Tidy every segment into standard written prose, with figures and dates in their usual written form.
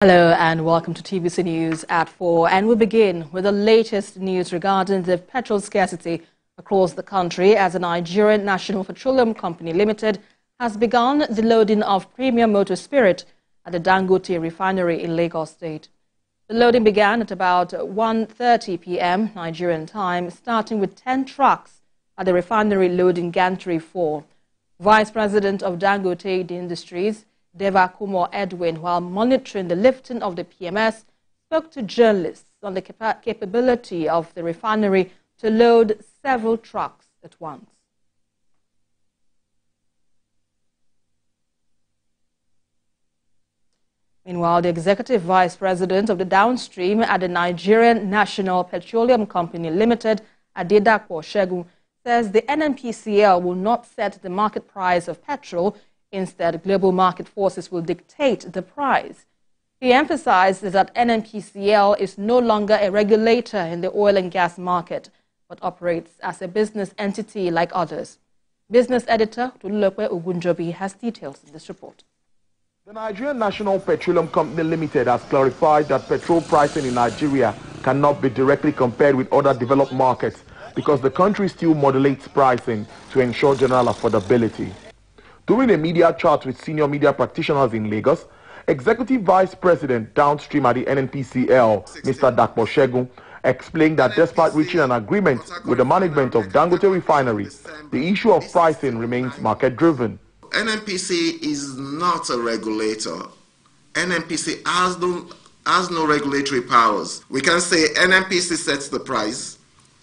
Hello and welcome to TVC News at 4, and we begin with the latest news regarding the petrol scarcity across the country as the Nigerian National Petroleum Company Ltd has begun the loading of premium motor spirit at the Dangote refinery in Lagos State. The loading began at about 1:30 p.m. Nigerian time, starting with 10 trucks at the refinery loading gantry 4. Vice President of Dangote Industries, Deva Kumar Edwin, while monitoring the lifting of the PMS, spoke to journalists on the capability of the refinery to load several trucks at once. Meanwhile, the Executive Vice President of the downstream at the Nigerian National Petroleum Company Ltd, Atiku Shegun, says the NNPCL will not set the market price of petrol. Instead, global market forces will dictate the price. He emphasized that NNPCL is no longer a regulator in the oil and gas market, but operates as a business entity like others. Business editor Tolulope Ogunjobi has details in this report. The Nigerian National Petroleum Company Ltd has clarified that petrol pricing in Nigeria cannot be directly compared with other developed markets because the country still modulates pricing to ensure general affordability. During a media chat with senior media practitioners in Lagos, Executive Vice President downstream at the NNPCL, Mr. Atiku Shegun, explained that despite reaching an agreement with the management of Dangote refinery, the issue of pricing remains market-driven. NNPC is not a regulator. NNPC has no regulatory powers. We can say NNPC sets the price.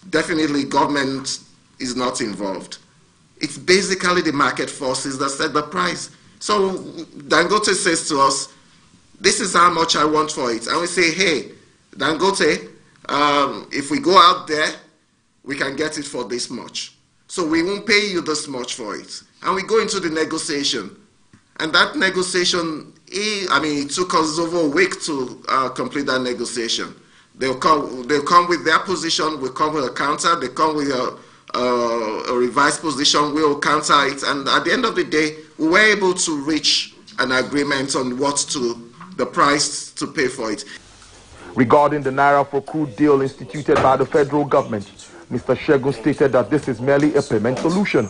Definitely government is not involved. It's basically the market forces that set the price. So Dangote says to us, this is how much I want for it. And we say, hey, Dangote, if we go out there, we can get it for this much. So we won't pay you this much for it. And we go into the negotiation. And that negotiation, it took us over a week to complete that negotiation. They'll come with their position, we'll come with a counter, they come with a revised position, we'll counter it, and at the end of the day, we were able to reach an agreement on the price to pay for it. Regarding the Naira for crude deal instituted by the federal government, Mr. Shegun stated that this is merely a payment solution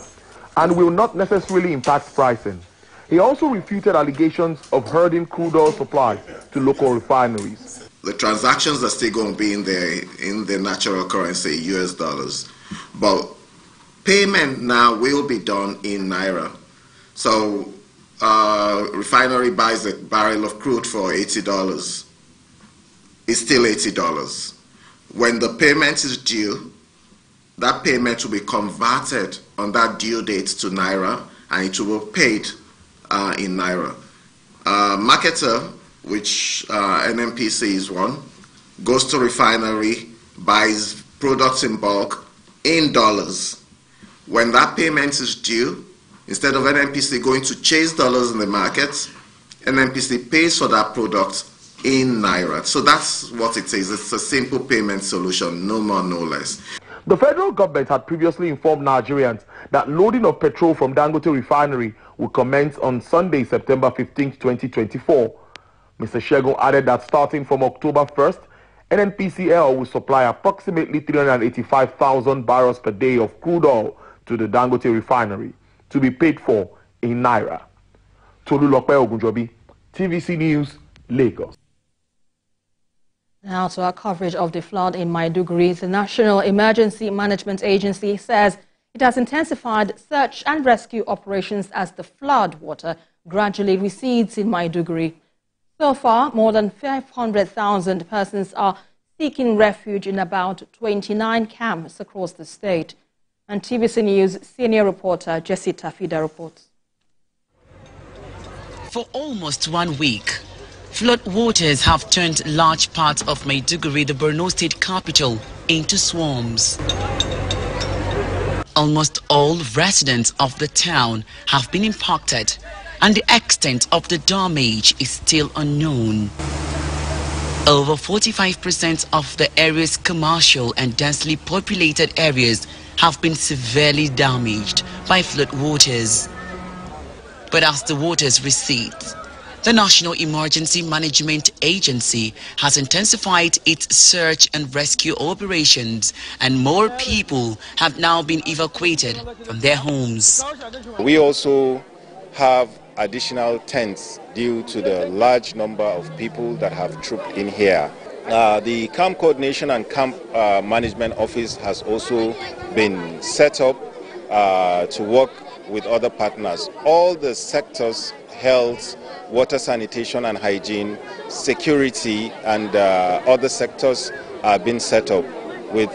and will not necessarily impact pricing. He also refuted allegations of herding crude oil supplies to local refineries. The transactions are still going to be in the natural currency, US dollars. But payment now will be done in Naira. So refinery buys a barrel of crude for $80. It's still $80. When the payment is due, that payment will be converted on that due date to Naira, and it will be paid in Naira. Marketer, which NNPC is one, goes to refinery, buys products in bulk in dollars. When that payment is due, instead of NNPC going to chase dollars in the market, NNPC pays for that product in Naira. So that's what it is. It's a simple payment solution, no more, no less. The federal government had previously informed Nigerians that loading of petrol from Dangote refinery will commence on Sunday, September 15, 2024. Mr. Shegun added that starting from October 1st, NNPCL will supply approximately 385,000 barrels per day of crude oil to the Dangote refinery to be paid for in Naira. Tolulope Ogunjobi, TVC News, Lagos. Now to our coverage of the flood in Maidu. The National Emergency Management Agency says it has intensified search and rescue operations as the flood water gradually recedes in Maidu. So far, more than 500,000 persons are seeking refuge in about 29 camps across the state. And TVC News senior reporter Jessie Tafida reports. For almost 1 week, flood waters have turned large parts of Maiduguri, the Borno state capital, into swamps. Almost all residents of the town have been impacted, and the extent of the damage is still unknown. Over 45% of the area's commercial and densely populated areas have been severely damaged by flood waters. But as the waters recede, The National Emergency Management Agency has intensified its search and rescue operations, and more people have now been evacuated from their homes. We also have additional tents due to the large number of people that have trooped in here. The Camp Coordination and Camp Management Office has also been set up to work with other partners. All the sectors, health, water, sanitation and hygiene, security and other sectors are being set up with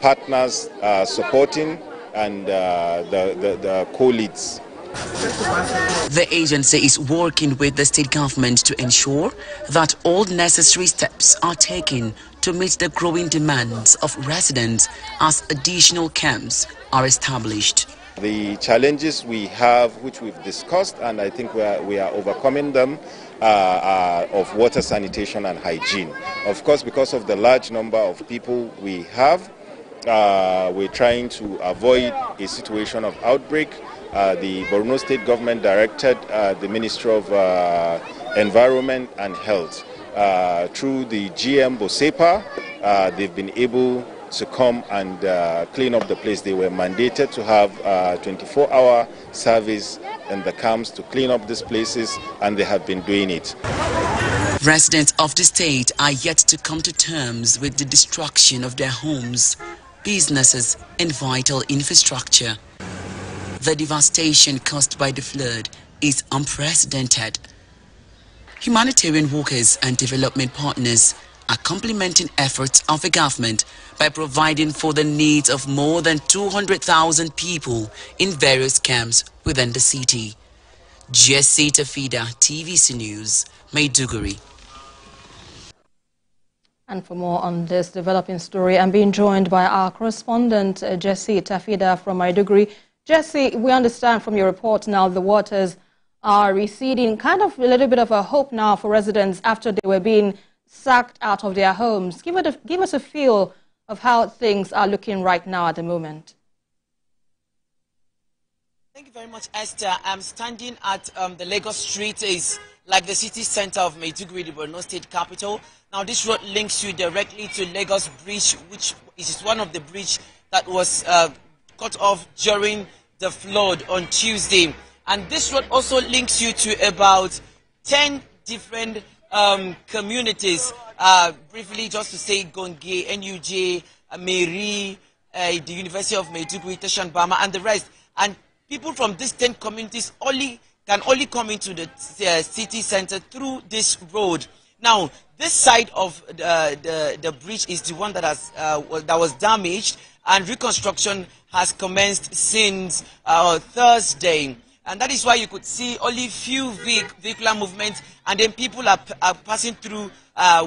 partners supporting and the co-leads. The agency is working with the state government to ensure that all necessary steps are taken to meet the growing demands of residents as additional camps are established. The challenges we have, which we've discussed, and I think we are overcoming them, are of water, sanitation and hygiene. Of course, because of the large number of people we have, we're trying to avoid a situation of outbreak. The Borno State government directed the Ministry of Environment and Health through the GM Bosepa. They've been able to come and clean up the place. They were mandated to have 24-hour service in the camps to clean up these places, and they have been doing it. Residents of the state are yet to come to terms with the destruction of their homes, businesses and vital infrastructure. The devastation caused by the flood is unprecedented. Humanitarian workers and development partners are complementing efforts of the government by providing for the needs of more than 200,000 people in various camps within the city. Jesse Tafida, TVC News, Maiduguri. And for more on this developing story, I'm being joined by our correspondent, Jesse Tafida from Maiduguri. Jesse, we understand from your report now the waters are receding, kind of a little bit of a hope now for residents after they were being sacked out of their homes. Give us a feel of how things are looking right now at the moment. Thank you very much, Esther. I'm standing at the Lagos Street, is like the city center of Maiduguri, the Borno State capital. Now, this road links you directly to Lagos Bridge, which is one of the bridges that was cut off during the flood on Tuesday. And this road also links you to about 10 different communities. Briefly, just to say, Gonge, NUJ, Meri, the University of Maiduguri, Teshanbama, and the rest. And people from these 10 communities can only come into the city center through this road. Now, this side of the bridge is the one that was damaged, and reconstruction has commenced since Thursday. And that is why you could see only few vehicular movements, and then people are passing through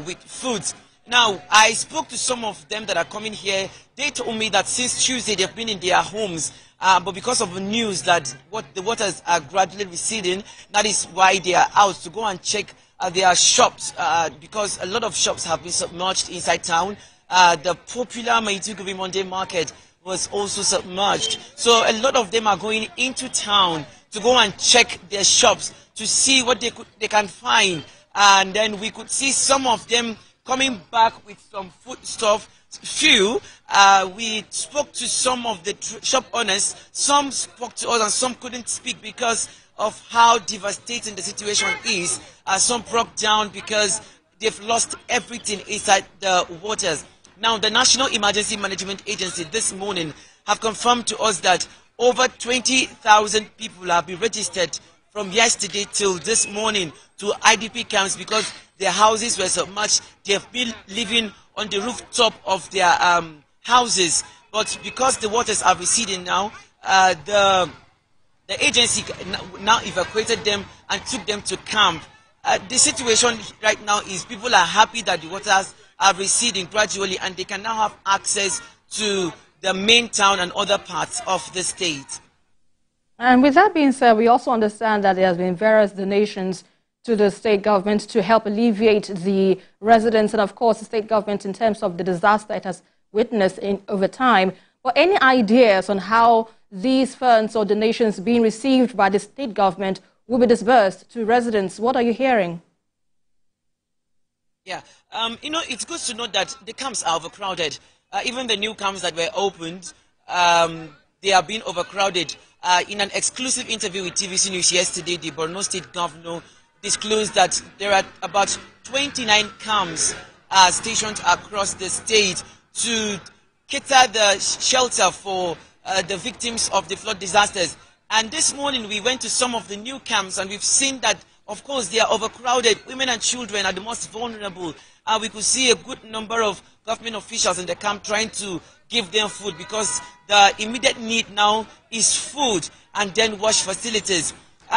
with food. Now, I spoke to some of them that are coming here. They told me that since Tuesday they've been in their homes, but because of the news that the waters are gradually receding, that is why they are out to go and check their shops, because a lot of shops have been submerged inside town. The popular Maiduguri Monday market was also submerged. So a lot of them are going into town to go and check their shops to see what they can find. And then we could see some of them coming back with some food stuff. Few, we spoke to some of the shop owners. Some spoke to us and some couldn't speak because of how devastating the situation is. Some broke down because they've lost everything inside the waters. Now, the National Emergency Management Agency this morning have confirmed to us that over 20,000 people have been registered from yesterday till this morning to IDP camps because their houses were submerged. They have been living on the rooftop of their houses. But because the waters are receding now, the agency now evacuated them and took them to camp. The situation right now is people are happy that the waters are receding gradually and they can now have access to the main town and other parts of the state. And with that being said, we also understand that there has been various donations to the state government to help alleviate the residents and, of course, the state government in terms of the disaster it has witnessed over time. But any ideas on how these funds or donations being received by the state government will be disbursed to residents. What are you hearing? Yeah, it's good to know that the camps are overcrowded. Even the new camps that were opened, they are being overcrowded. In an exclusive interview with TVC News yesterday, the Borno State Governor disclosed that there are about 29 camps stationed across the state to cater the shelter for the victims of the flood disasters. And this morning we went to some of the new camps and we've seen that, of course, they are overcrowded. Women and children are the most vulnerable. We could see a good number of government officials in the camp trying to give them food because the immediate need now is food and then wash facilities.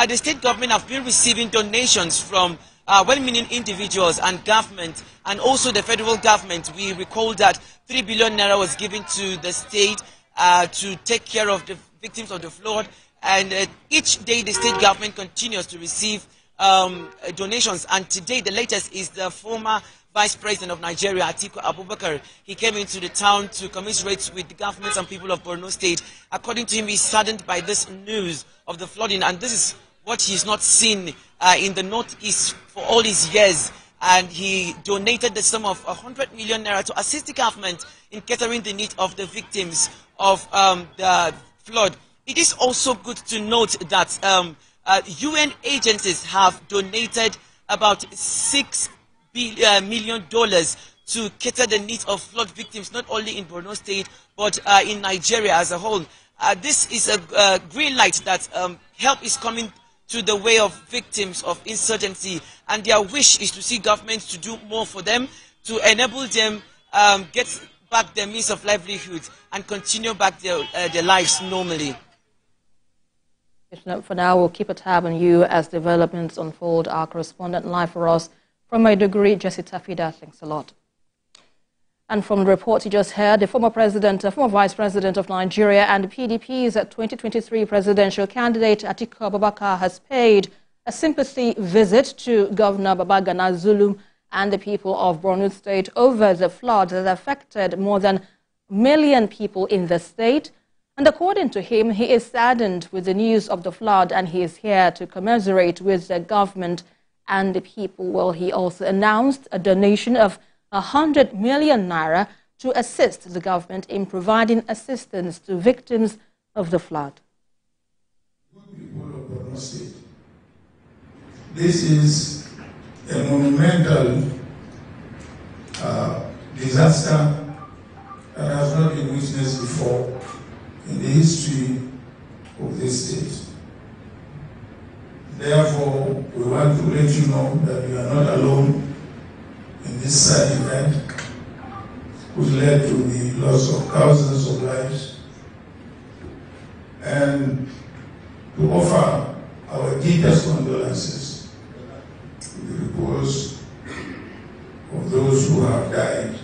The state government have been receiving donations from well-meaning individuals and government, and also the federal government. We recall that 3 billion naira was given to the state to take care of the victims of the flood, and each day the state government continues to receive donations. And today the latest is the former Vice President of Nigeria, Atiku Abubakar. He came into the town to commiserate with the governments and people of Borno State. According to him, he's saddened by this news of the flooding, and this is what he's not seen in the Northeast for all his years. And he donated the sum of 100 million naira to assist the government in catering the needs of the victims of the flood. It is also good to note that UN agencies have donated about $6 million to cater the needs of flood victims, not only in Borno State, but in Nigeria as a whole. This is a green light that help is coming to the way of victims of insurgency, and their wish is to see governments to do more for them, to enable them get back their means of livelihood and continue back their lives normally. For now, we'll keep a tab on you as developments unfold. Our correspondent live for us from Maidu, Jesse Tafida. Thanks a lot. And from the report you just heard, the former Vice President of Nigeria and PDP's 2023 presidential candidate Atiku Abubakar has paid a sympathy visit to Governor Babagana Zulum and the people of Borno State over the flood that affected more than 1 million people in the state. And according to him, he is saddened with the news of the flood and he is here to commiserate with the government and the people. Well, he also announced a donation of 100 million naira to assist the government in providing assistance to victims of the flood. This is a monumental disaster that has not been witnessed before in the history of this state. Therefore, we want to let you know that you are not alone in this sad event, which led to the loss of thousands of lives, and to offer our deepest condolences to the reports of those who have died.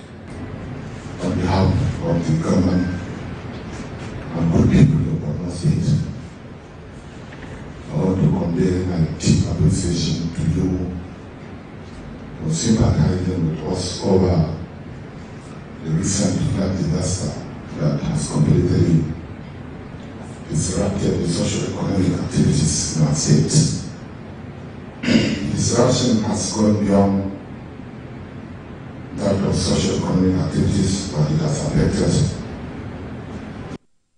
On behalf of the government and good people of Borno State, I want to convey my deep appreciation to you for sympathizing with us over the recent flood disaster that has completely disrupted the socio-economic activities in our state. Disruption has gone beyond that of socio-economic activities, but it has affected